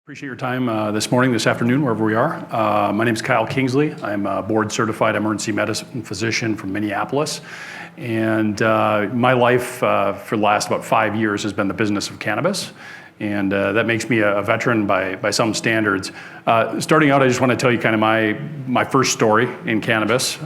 Appreciate your time this morning, this afternoon, wherever we are. My name is Kyle Kingsley. I'm a board-certified emergency medicine physician from Minneapolis. And my life for the last about 5 years has been the business of cannabis. And that makes me a veteran by some standards. Starting out, I just want to tell you kind of my first story in cannabis.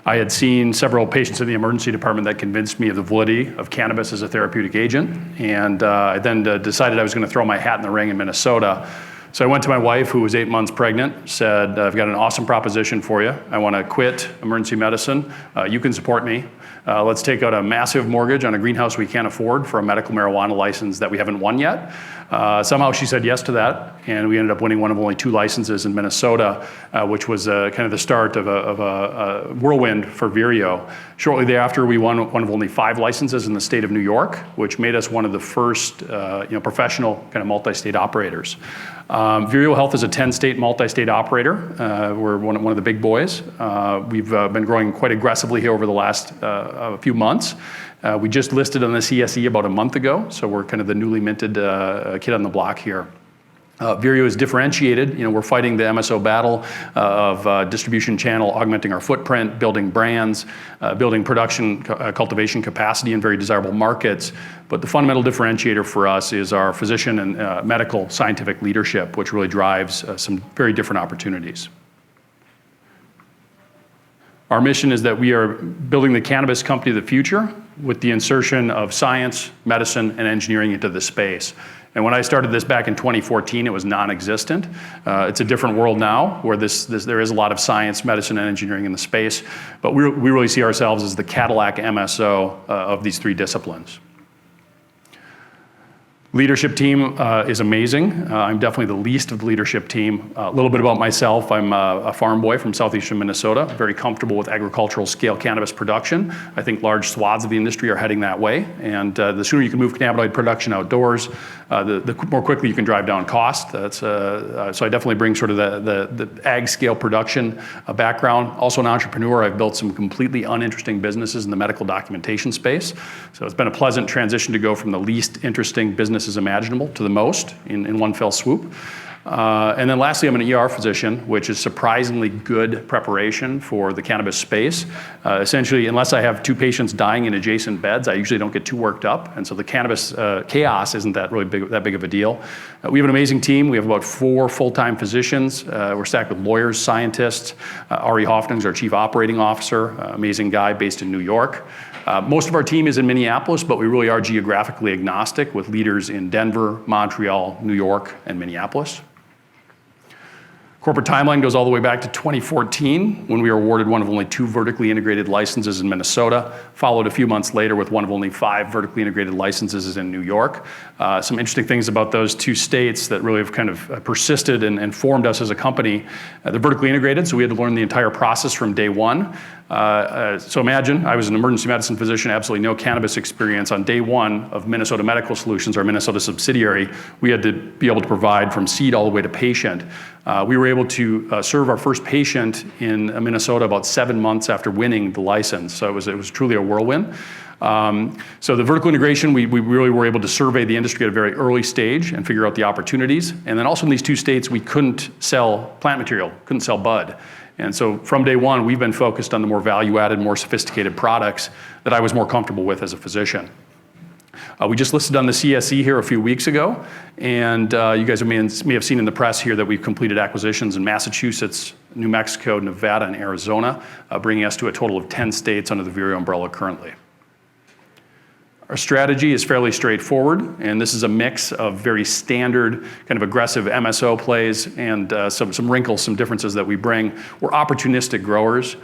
I had seen several patients in the emergency department that convinced me of the validity of cannabis as a therapeutic agent. And I then decided I was going to throw my hat in the ring in Minnesota. So I went to my wife, who was 8 months pregnant, said, I've got an awesome proposition for you. I want to quit emergency medicine. You can support me. Let's take out a massive mortgage on a greenhouse we can't afford for a medical marijuana license that we haven't won yet. Somehow she said yes to that, and we ended up winning one of only 2 licenses in Minnesota, which was kind of the start of a whirlwind for Vireo. Shortly thereafter, we won one of only 5 licenses in the state of New York, which made us one of the first professional kind of multi-state operators. Vireo Health is a 10-state multi-state operator. We're one of the big boys. We've been growing quite aggressively here over the last few months. We just listed on the CSE about a month ago, so we're kind of the newly minted kid on the block here. Vireo is differentiated. We're fighting the MSO battle of distribution channel, augmenting our footprint, building brands, building production, cultivation capacity in very desirable markets. But the fundamental differentiator for us is our physician and medical scientific leadership, which really drives some very different opportunities. Our mission is that we are building the cannabis company of the future with the insertion of science, medicine, and engineering into the space. And when I started this back in 2014, it was non-existent. It's a different world now, where there is a lot of science, medicine, and engineering in the space. But we really see ourselves as the Cadillac MSO of these 3 disciplines. Leadership team is amazing. I'm definitely the least of the leadership team. A little bit about myself. I'm a farm boy from southeastern Minnesota, very comfortable with agricultural scale cannabis production. I think large swaths of the industry are heading that way. And the sooner you can move cannabinoid production outdoors, the more quickly you can drive down cost. So I definitely bring sort of the ag scale production background. Also an entrepreneur. I've built some completely uninteresting businesses in the medical documentation space. So it's been a pleasant transition to go from the least interesting businesses imaginable to the most in one fell swoop. And then lastly, I'm an ER physician, which is surprisingly good preparation for the cannabis space. Essentially, unless I have 2 patients dying in adjacent beds, I usually don't get too worked up. And so the cannabis chaos isn't that big of a deal. We have an amazing team. We have about 4 full-time physicians. We're stacked with lawyers, scientists. Ari Hoffnung is our chief operating officer, amazing guy based in New York. Most of our team is in Minneapolis, but we really are geographically agnostic with leaders in Denver, Montreal, New York, and Minneapolis. Corporate timeline goes all the way back to 2014, when we were awarded one of only 2 vertically integrated licenses in Minnesota, followed a few months later with one of only 5 vertically integrated licenses in New York. Some interesting things about those 2 states that really have kind of persisted and formed us as a company. They're vertically integrated, so we had to learn the entire process from day one. So imagine, I was an emergency medicine physician, absolutely no cannabis experience. On day 1 of Minnesota Medical Solutions, our Minnesota subsidiary, we had to be able to provide from seed all the way to patient. We were able to serve our first patient in Minnesota about 7 months after winning the license. So it was truly a whirlwind. So the vertical integration, we really were able to survey the industry at a very early stage and figure out the opportunities. And then also in these 2 states, we couldn't sell plant material, couldn't sell bud. And so from day 1, we've been focused on the more value-added, more sophisticated products that I was more comfortable with as a physician. We just listed on the CSE here a few weeks ago, and you guys may have seen in the press here that we've completed acquisitions in Massachusetts, New Mexico, Nevada, and Arizona, bringing us to a total of 10 states under the Vireo umbrella currently. Our strategy is fairly straightforward, and this is a mix of very standard, kind of aggressive MSO plays and some wrinkles, some differences that we bring. We're opportunistic growers.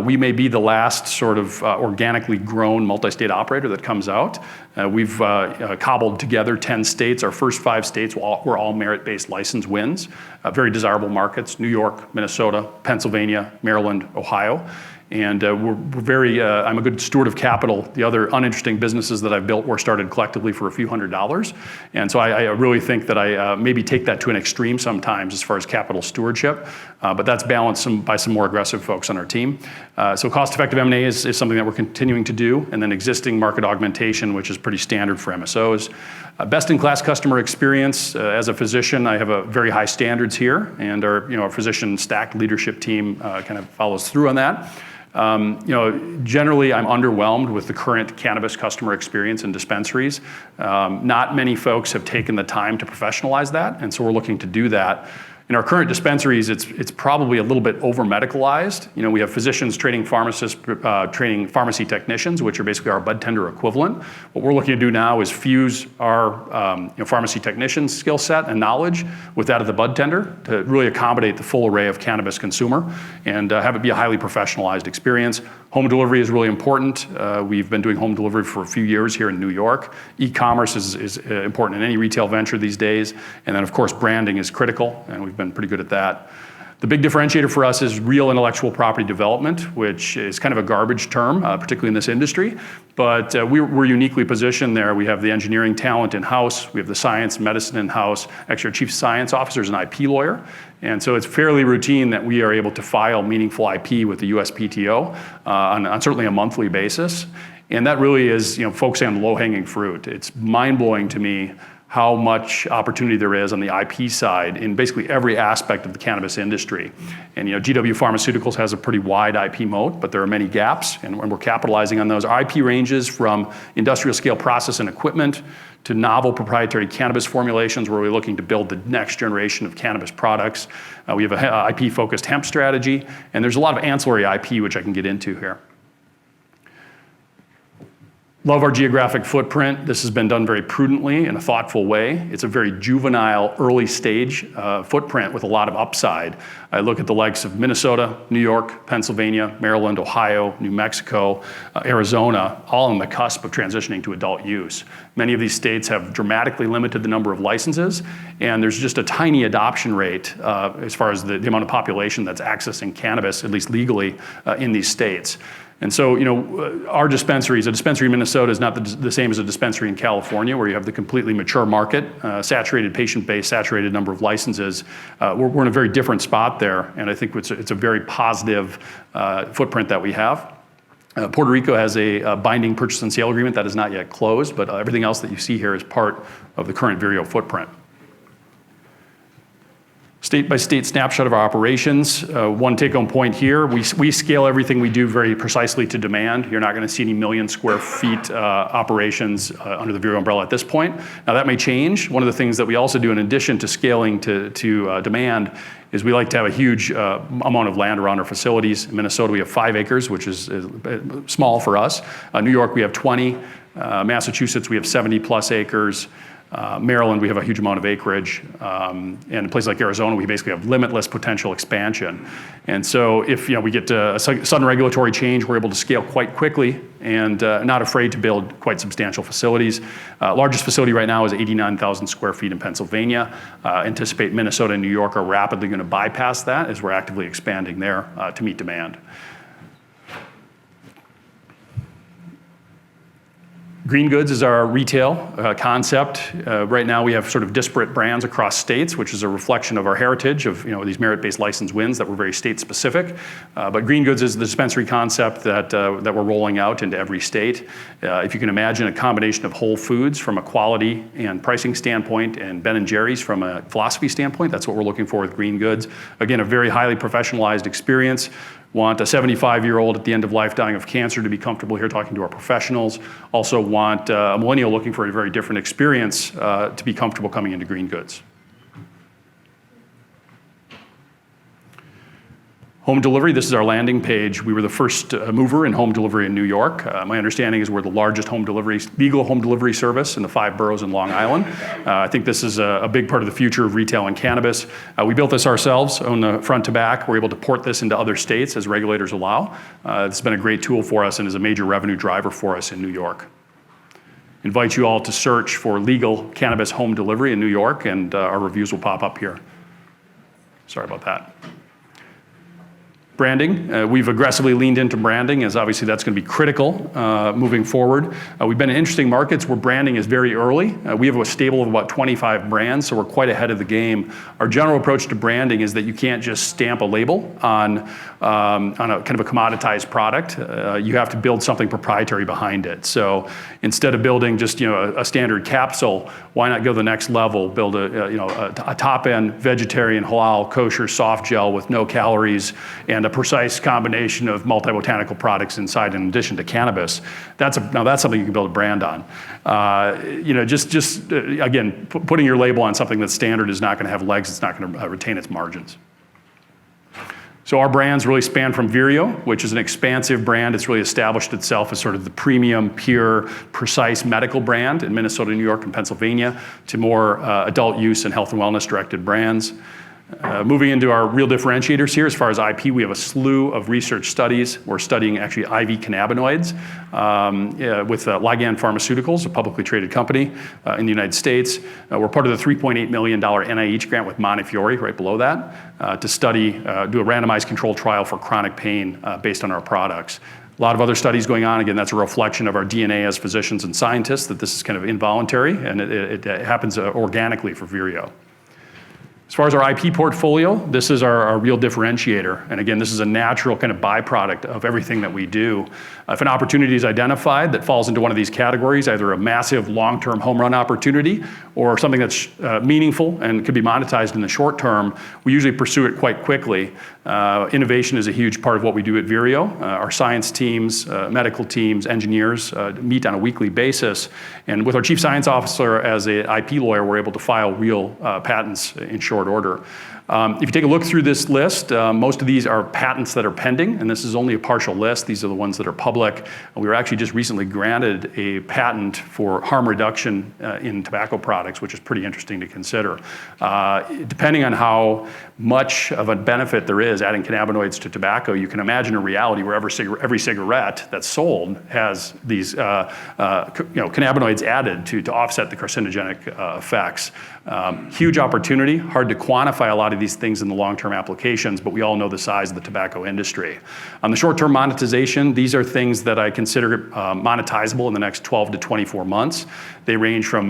We may be the last sort of organically grown multi-state operator that comes out. We've cobbled together 10 states. Our first 5 states were all merit-based license wins. Very desirable markets: New York, Minnesota, Pennsylvania, Maryland, Ohio. And I'm a good steward of capital. The other uninteresting businesses that I've built were started collectively for a few $100s. And so I really think that I maybe take that to an extreme sometimes as far as capital stewardship, but that's balanced by some more aggressive folks on our team. So cost-effective M&A is something that we're continuing to do, and then existing market augmentation, which is pretty standard for MSOs. Best-in-class customer experience. As a physician, I have a very high standards here, and our physician stacked leadership team kind of follows through on that. Generally, I'm underwhelmed with the current cannabis customer experience in dispensaries. Not many folks have taken the time to professionalize that, and so we're looking to do that. In our current dispensaries, it's probably a little bit over-medicalized. We have physicians training pharmacists, training pharmacy technicians, which are basically our bud tender equivalent. What we're looking to do now is fuse our pharmacy technicians' skill set and knowledge with that of the bud tender to really accommodate the full array of cannabis consumer and have it be a highly professionalized experience. Home delivery is really important. We've been doing home delivery for a few years here in New York. E-commerce is important in any retail venture these days. And then, of course, branding is critical, and we've been pretty good at that. The big differentiator for us is real intellectual property development, which is kind of a garbage term, particularly in this industry. But we're uniquely positioned there. We have the engineering talent in-house. We have the science, medicine in-house. Actually, our chief science officer is an IP lawyer. And so it's fairly routine that we are able to file meaningful IP with the USPTO on certainly a monthly basis. And that really is focusing on low-hanging fruit. It's mind-blowing to me how much opportunity there is on the IP side in basically every aspect of the cannabis industry. And GW Pharmaceuticals has a pretty wide IP moat, but there are many gaps, and we're capitalizing on those. Our IP ranges from industrial scale process and equipment to novel proprietary cannabis formulations, where we're looking to build the next generation of cannabis products. We have a IP-focused hemp strategy, and there's a lot of ancillary IP, which I can get into here. Love our geographic footprint. This has been done very prudently in a thoughtful way. It's a very juvenile, early stage footprint with a lot of upside. I look at the likes of Minnesota, New York, Pennsylvania, Maryland, Ohio, New Mexico, Arizona, all on the cusp of transitioning to adult use. Many of these states have dramatically limited the number of licenses, and there's just a tiny adoption rate as far as the amount of population that's accessing cannabis, at least legally, in these states. And so, our dispensaries, a dispensary in Minnesota is not the same as a dispensary in California, where you have the completely mature market, saturated patient base, saturated number of licenses. We're in a very different spot there, and I think it's a very positive footprint that we have. Puerto Rico has a binding purchase and sale agreement that is not yet closed, but everything else that you see here is part of the current Vireo footprint. State-by-state snapshot of our operations. One take-home point here, we scale everything we do very precisely to demand. You're not going to see any million square feet operations under the Vireo umbrella at this point. Now that may change. One of the things that we also do in addition to scaling to demand is we like to have a huge amount of land around our facilities. In Minnesota, we have 5 acres, which is small for us. New York, we have 20. Massachusetts, we have 70 plus acres. Maryland, we have a huge amount of acreage. And in places like Arizona, we basically have limitless potential expansion. And so if we get to a sudden regulatory change, we're able to scale quite quickly and not afraid to build quite substantial facilities. Largest facility right now is 89,000 square feet in Pennsylvania. Anticipate Minnesota and New York are rapidly going to bypass that as we're actively expanding there to meet demand. Green Goods is our retail concept. Right now we have sort of disparate brands across states, which is a reflection of our heritage of these merit-based license wins that were very state-specific. But Green Goods is the dispensary concept that we're rolling out into every state. If you can imagine a combination of Whole Foods from a quality and pricing standpoint and Ben & Jerry's from a philosophy standpoint, that's what we're looking for with Green Goods. Again, a very highly professionalized experience. Want a 75-year-old at the end of life dying of cancer to be comfortable here talking to our professionals. Also want a millennial looking for a very different experience to be comfortable coming into Green Goods. Home delivery, this is our landing page. We were the first mover in home delivery in New York. My understanding is we're the largest legal home delivery service in the 5 boroughs in Long Island. I think this is a big part of the future of retail and cannabis. We built this ourselves on the front to back. We're able to port this into other states as regulators allow. It's been a great tool for us and is a major revenue driver for us in New York. Invite you all to search for legal cannabis home delivery in New York, and our reviews will pop up here. Sorry about that. Branding, we've aggressively leaned into branding, as obviously that's going to be critical moving forward. We've been in interesting markets where branding is very early. We have a stable of about 25 brands, so we're quite ahead of the game. Our general approach to branding is that you can't just stamp a label on a kind of a commoditized product. You have to build something proprietary behind it. So instead of building just a standard capsule, why not go the next level? Build a top-end vegetarian, halal, kosher soft gel with no calories and a precise combination of multi-botanical products inside in addition to cannabis. Now that's something you can build a brand on. Again, putting your label on something that's standard is not going to have legs. It's not going to retain its margins. So our brands really span from Vireo, which is an expansive brand. It's really established itself as sort of the premium, pure, precise medical brand in Minnesota, New York, and Pennsylvania, to more adult use and health and wellness directed brands. Moving into our real differentiators here, as far as IP, we have a slew of research studies. We're studying actually IV cannabinoids with Ligand Pharmaceuticals, a publicly traded company in the United States. We're part of the $3.8 million NIH grant with Montefiore, right below that, to study, do a randomized controlled trial for chronic pain based on our products. A lot of other studies going on. Again, that's a reflection of our DNA as physicians and scientists, that this is kind of involuntary, and it happens organically for Vireo. As far as our IP portfolio, this is our real differentiator. And again, this is a natural kind of byproduct of everything that we do. If an opportunity is identified that falls into one of these categories, either a massive long-term home run opportunity or something that's meaningful and could be monetized in the short term, we usually pursue it quite quickly. Innovation is a huge part of what we do at Vireo. Our science teams, medical teams, engineers meet on a weekly basis. And with our chief science officer as an IP lawyer, we're able to file real patents in short order. If you take a look through this list, most of these are patents that are pending, and this is only a partial list. These are the ones that are public. We were actually just recently granted a patent for harm reduction in tobacco products, which is pretty interesting to consider. Depending on how much of a benefit there is adding cannabinoids to tobacco, you can imagine a reality where every cigarette that's sold has these cannabinoids added to offset the carcinogenic effects. Huge opportunity, hard to quantify a lot of these things in the long-term applications, but we all know the size of the tobacco industry. On the short-term monetization, these are things that I consider monetizable in the next 12 to 24 months. They range from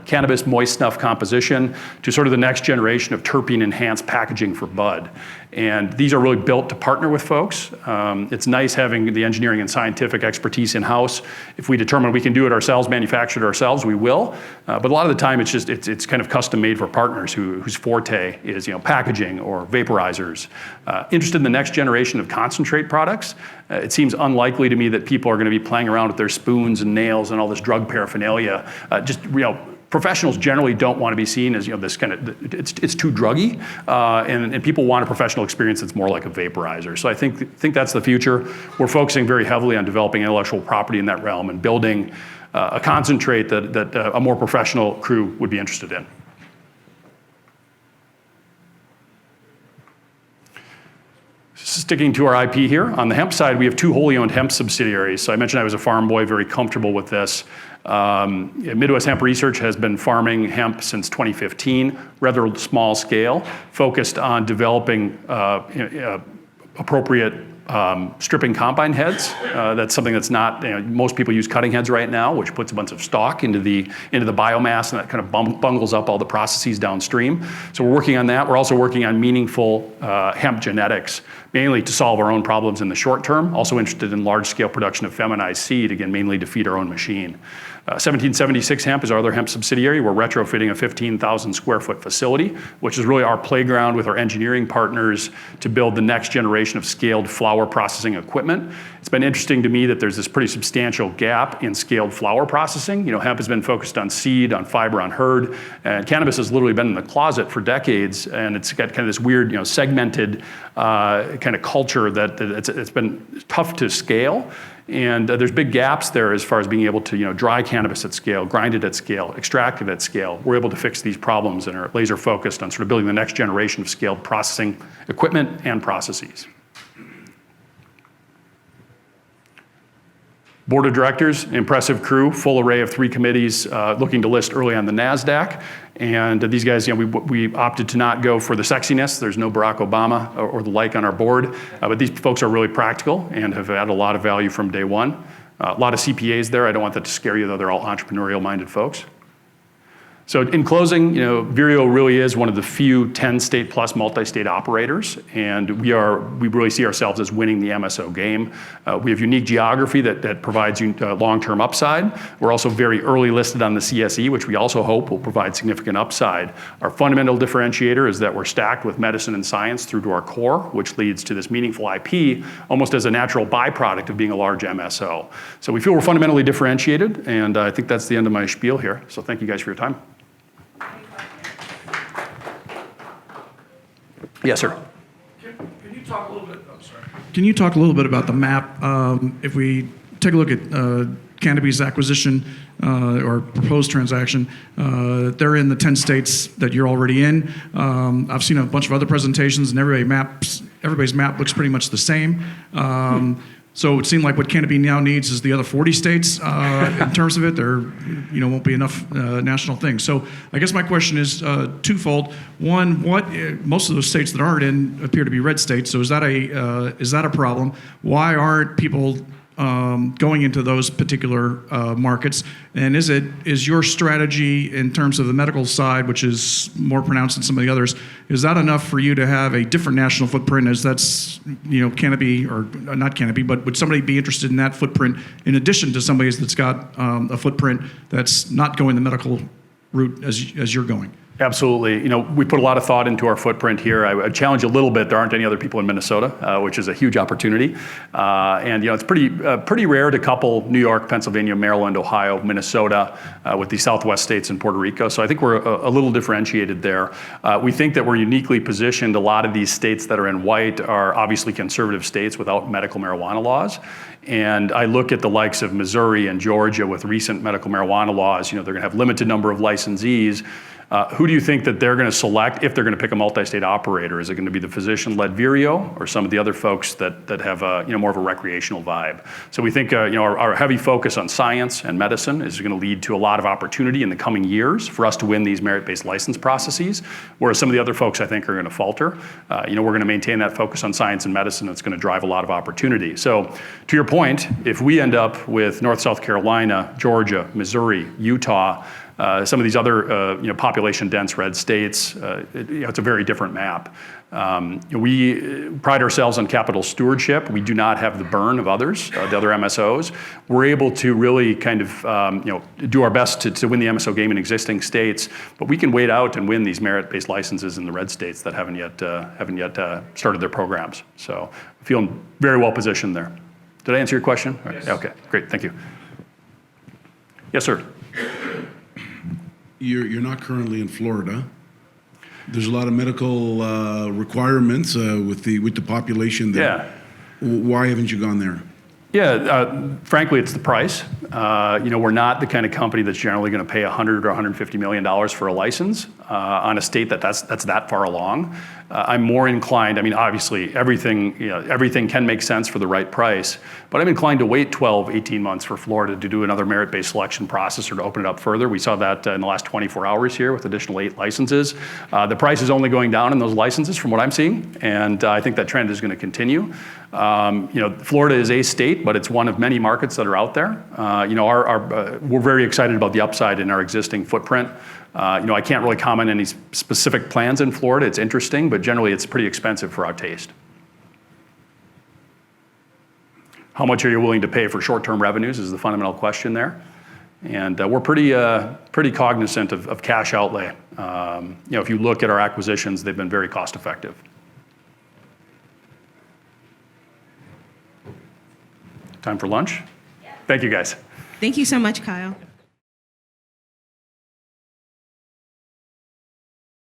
cannabis moist snuff composition to sort of the next generation of terpene-enhanced packaging for bud. And these are really built to partner with folks. It's nice having the engineering and scientific expertise in-house. If we determine we can do it ourselves, manufacture it ourselves, we will. But a lot of the time, it's kind of custom made for partners whose forte is packaging or vaporizers. Interested in the next generation of concentrate products. It seems unlikely to me that people are going to be playing around with their spoons and nails and all this drug paraphernalia. Professionals generally don't want to be seen as this kind of, it's too druggy, and people want a professional experience that's more like a vaporizer. So I think that's the future. We're focusing very heavily on developing intellectual property in that realm and building a concentrate that a more professional crew would be interested in. Sticking to our IP here, on the hemp side, we have two wholly owned hemp subsidiaries. So I mentioned I was a farm boy, very comfortable with this. Midwest Hemp Research has been farming hemp since 2015, rather small scale, focused on developing appropriate stripping combine heads. That's something that's not, most people use cutting heads right now, which puts a bunch of stock into the biomass, and that kind of bungles up all the processes downstream. So we're working on that. We're also working on meaningful hemp genetics, mainly to solve our own problems in the short term. Also interested in large scale production of feminized seed, again, mainly to feed our own machine. 1776 Hemp is our other hemp subsidiary. We're retrofitting a 15,000 square foot facility, which is really our playground with our engineering partners to build the next generation of scaled flower processing equipment. It's been interesting to me that there's this pretty substantial gap in scaled flower processing. Hemp has been focused on seed, on fiber, on hurd, and cannabis has literally been in the closet for decades, and it's got kind of this weird, segmented kind of culture that it's been tough to scale. And there's big gaps there as far as being able to dry cannabis at scale, grind it at scale, extract it at scale. We're able to fix these problems and are laser focused on sort of building the next generation of scaled processing equipment and processes. Board of directors, impressive crew, full array of 3 committees looking to list early on the NASDAQ. And these guys, we opted to not go for the sexiness. There's no Barack Obama or the like on our board. But these folks are really practical and have had a lot of value from day one. A lot of CPAs there. I don't want that to scare you, though. They're all entrepreneurial-minded folks. So in closing, Vireo really is one of the few 10-state plus multi-state operators, and we really see ourselves as winning the MSO game. We have unique geography that provides long-term upside. We're also very early listed on the CSE, which we also hope will provide significant upside. Our fundamental differentiator is that we're stacked with medicine and science through to our core, which leads to this meaningful IP almost as a natural byproduct of being a large MSO. So we feel we're fundamentally differentiated, and I think that's the end of my spiel here. So thank you guys for your time. Yes, sir. Can you talk a little bit? I'm sorry. Can you talk a little bit about the map? If we take a look at Canopy's acquisition or proposed transaction, they're in the 10 states that you're already in. I've seen a bunch of other presentations, and everybody's map looks pretty much the same. So it would seem like what Canopy now needs is the other 40 states in terms of it. There won't be enough national things. So I guess my question is twofold. One, most of those states that aren't in appear to be red states. So is that a problem? Why aren't people going into those particular markets? And is your strategy in terms of the medical side, which is more pronounced than some of the others, is that enough for you to have a different national footprint, as that's Canopy, or not Canopy, but would somebody be interested in that footprint in addition to somebody that's got a footprint that's not going the medical route as you're going? Absolutely. We put a lot of thought into our footprint here. I would challenge a little bit. There aren't any other people in Minnesota, which is a huge opportunity. And it's pretty rare to couple New York, Pennsylvania, Maryland, Ohio, Minnesota with the Southwest states and Puerto Rico. So I think we're a little differentiated there. We think that we're uniquely positioned. A lot of these states that are in white are obviously conservative states without medical marijuana laws. And I look at the likes of Missouri and Georgia with recent medical marijuana laws. They're going to have limited number of licensees. Who do you think that they're going to select if they're going to pick a multi-state operator? Is it going to be the physician-led Vireo or some of the other folks that have more of a recreational vibe? So we think our heavy focus on science and medicine is going to lead to a lot of opportunity in the coming years for us to win these merit-based license processes, whereas some of the other folks I think are going to falter. We're going to maintain that focus on science and medicine. It's going to drive a lot of opportunity. So to your point, if we end up with North, South Carolina, Georgia, Missouri, Utah, some of these other population-dense red states, it's a very different map. We pride ourselves on capital stewardship. We do not have the burn of others, the other MSOs. We're able to really kind of do our best to win the MSO game in existing states, but we can wait out and win these merit-based licenses in the red states that haven't yet started their programs. So feeling very well positioned there. Did I answer your question? Yes. Okay, great, thank you. Yes, sir. You're not currently in Florida. There's a lot of medical requirements with the population there. Yeah. Why haven't you gone there? Yeah, frankly, it's the price. We're not the kind of company that's generally going to pay $100 or $150 million for a license on a state that's that far along. I'm more inclined. I mean, obviously, everything can make sense for the right price, but I'm inclined to wait 12, 18 months for Florida to do another merit-based selection process or to open it up further. We saw that in the last 24 hours here with additional 8 licenses. The price is only going down in those licenses from what I'm seeing, and I think that trend is going to continue. Florida is a state, but it's one of many markets that are out there. We're very excited about the upside in our existing footprint. I can't really comment on any specific plans in Florida. It's interesting, but generally it's pretty expensive for our taste. How much are you willing to pay for short-term revenues is the fundamental question there. And we're pretty cognizant of cash outlay. If you look at our acquisitions, they've been very cost effective. Time for lunch? Yeah. Thank you, guys. Thank you so much, Kyle.